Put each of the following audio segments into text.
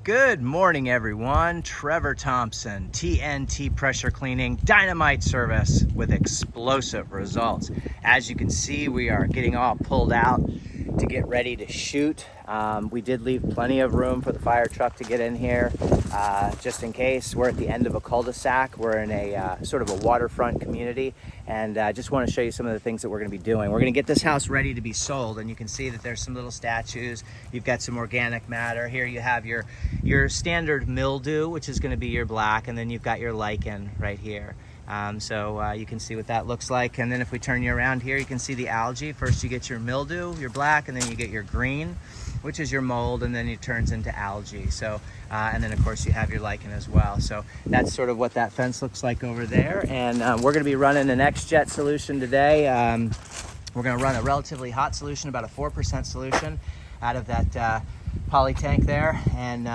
Good morning, everyone. Trevor Thompson, TNT Pressure Cleaning, Dynamite Service with explosive results. As you can see, we are getting all pulled out to get ready to shoot. We did leave plenty of room for the fire truck to get in here, just in case. We're at the end of a cul-de-sac. We're in a sort of a waterfront community, and I just want to show you some of the things that we're going to be doing. We're going to get this house ready to be sold, and you can see that there's some little statues. You've got some organic matter. Here you have your standard mildew, which is going to be your black, and then you've got your lichen right here. So you can see what that looks like. And then if we turn you around here, you can see the algae. First you get your mildew, your black, and then you get your green, which is your mold, and then it turns into algae. So, and then of course you have your lichen as well. So that's sort of what that fence looks like over there. And we're gonna be running an X-Jet solution today. We're gonna run a relatively hot solution, about a 4% solution out of that poly tank there, and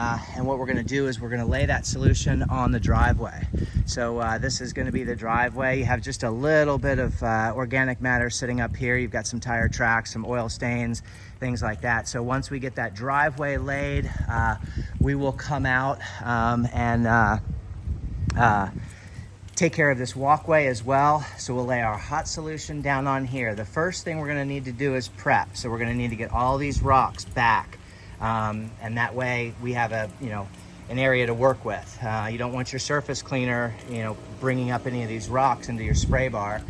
what we're going to do is we're going to lay that solution on the driveway. So this is going to be the driveway. You have just a little bit of organic matter sitting up here. You've got some tire tracks, some oil stains, things like that. So once we get that driveway laid, we will come out and take care of this walkway as well. So we'll lay our hot solution down on here. The first thing we're going to need to do is prep. So we're going to need to get all these rocks back. And that way we have an area to work with. You don't want your surface cleaner, bringing up any of these rocks into your spray bar.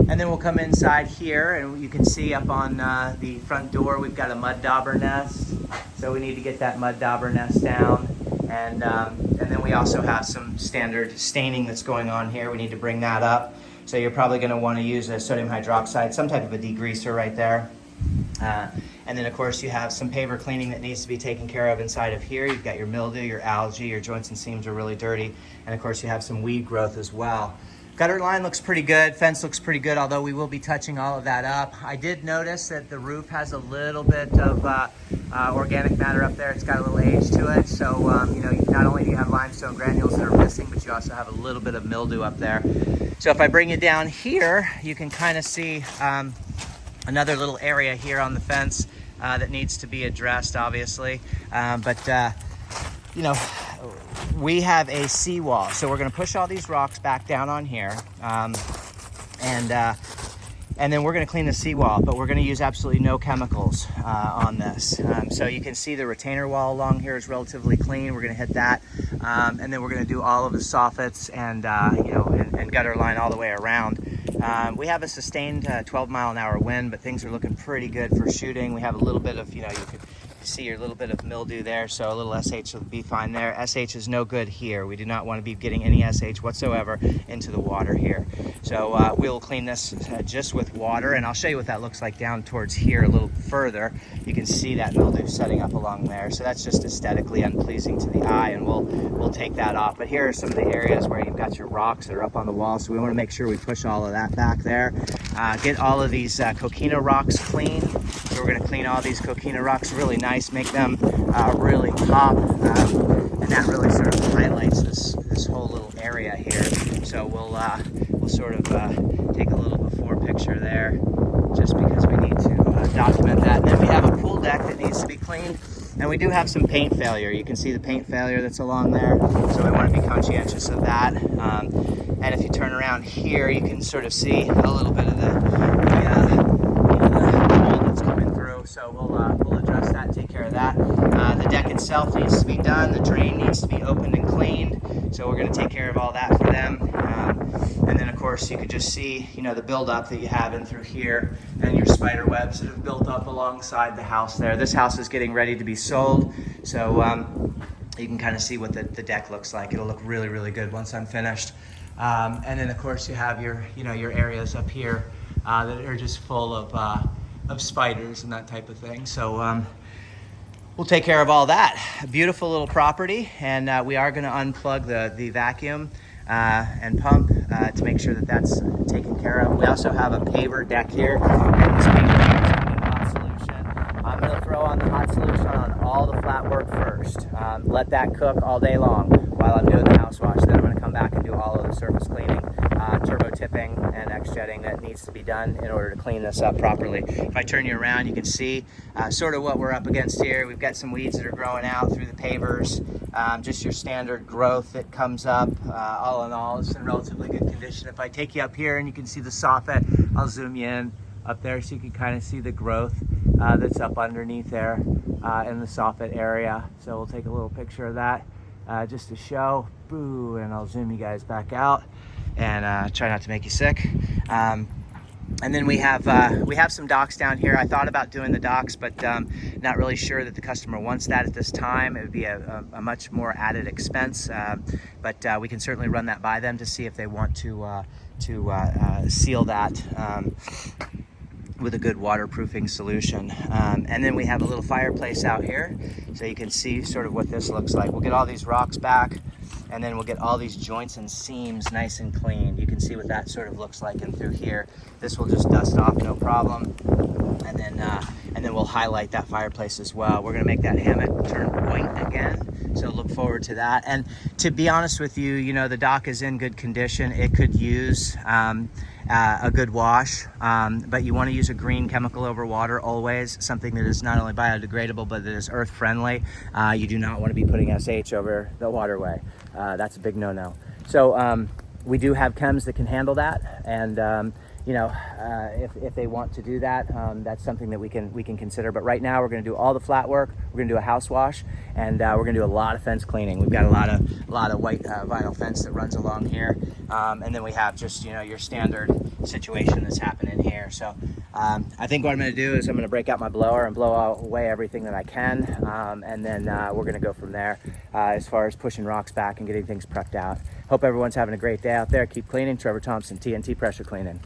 And then we'll come inside here, and you can see up on the front door, we've got a mud dauber nest. So we need to get that mud dauber nest down. And then we also have some standard staining that's going on here. We need to bring that up. So you're probably going to want to use a sodium hydroxide, some type of a degreaser right there. And then of course you have some paver cleaning that needs to be taken care of inside of here. You've got your mildew, your algae, your joints and seams are really dirty. And of course you have some weed growth as well. Gutter line looks pretty good, fence looks pretty good, although we will be touching all of that up. I did notice that the roof has a little bit of organic matter up there. It's got a little age to it. So, not only do you have limestone granules that are missing, but you also have a little bit of mildew up there. So if I bring you down here, you can kind of see another little area here on the fence that needs to be addressed, obviously. We have a seawall. So we're going to push all these rocks back down on here. And then we're going to clean the seawall, but we're going to use absolutely no chemicals on this. So you can see the retainer wall along here is relatively clean. We're going to hit that. And then we're going to do all of the soffits and gutter line all the way around. We have a sustained 12-mile-an-hour wind, but things are looking pretty good for shooting. We have a little bit of, you could see your little bit of mildew there, so a little SH will be fine there. SH is no good here. We do not want to be getting any SH whatsoever into the water here. So we'll clean this just with water, and I'll show you what that looks like down towards here a little further. You can see that mildew setting up along there, so that's just aesthetically unpleasing to the eye, and we'll take that off. But here are some of the areas where you've got your rocks that are up on the wall, so we want to make sure we push all of that back there. Get all of these coquina rocks clean. So we're going to clean all these coquina rocks really nice, make them really pop, and that really sort of highlights this whole little area here. So we'll sort of take a little before picture there, just because we need to document that. And then we have a pool deck that needs to be cleaned, and we do have some paint failure. You can see the paint failure that's along there, so we want to be conscientious of that. And if you turn around here, you can sort of see a little bit of the mold that's coming through. So we'll address that and take care of that. The deck itself needs to be done. The drain needs to be opened and cleaned. So we're going to take care of all that for them. And then of course you could just see, the buildup that you have in through here, and your spider webs that have built up alongside the house there. This house is getting ready to be sold. So you can kind of see what the deck looks like. It'll look really, really good once I'm finished. And then of course you have your areas up here that are just full of spiders and that type of thing. So we'll take care of all that. A beautiful little property, and we are going to unplug the vacuum and pump to make sure that that's taken care of. We also have a paver deck here. Hot solution. I'm going to throw on the hot solution on all the flat work first. Let that cook all day long while I'm doing the house wash. Then I'm going to come back and do all of the surface cleaning. turbo tipping and X-jetting that needs to be done in order to clean this up properly. If I turn you around, you can see sort of what we're up against here. We've got some weeds that are growing out through the pavers, just your standard growth that comes up. All in all, it's in relatively good condition. If I take you up here and you can see the soffit, I'll zoom you in up there so you can kind of see the growth that's up underneath there in the soffit area. So we'll take a little picture of that just to show. Boo, and I'll zoom you guys back out and try not to make you sick. And then we have some docks down here. I thought about doing the docks, but not really sure that the customer wants that at this time. It would be a much more added expense, but we can certainly run that by them to see if they want to seal that with a good waterproofing solution. And then we have a little fireplace out here, so you can see sort of what this looks like. We'll get all these rocks back, and then we'll get all these joints and seams nice and clean. You can see what that sort of looks like in through here. This will just dust off, no problem. And then we'll highlight that fireplace as well. We're gonna make that hammock turn white again, so look forward to that. And to be honest with you, you know, the dock is in good condition. It could use a good wash, but you want to use a green chemical over water always, something that is not only biodegradable but that is earth friendly. You do not want to be putting SH over the waterway. That's a big no-no. So we do have chems that can handle that, and you know, if they want to do that, that's something that we can consider. But right now we're going to do all the flat work. We're going to do a house wash, and we're going to do a lot of fence cleaning. We've got a lot of white vinyl fence that runs along here, and then we have just, you know, your standard situation that's happening here. So I think what I'm going to do is I'm going to break out my blower and blow away everything that I can, and then we're going to go from there as far as pushing rocks back and getting things prepped out. Hope everyone's having a great day out there. Keep cleaning. Trevor Thompson, TNT Pressure Cleaning.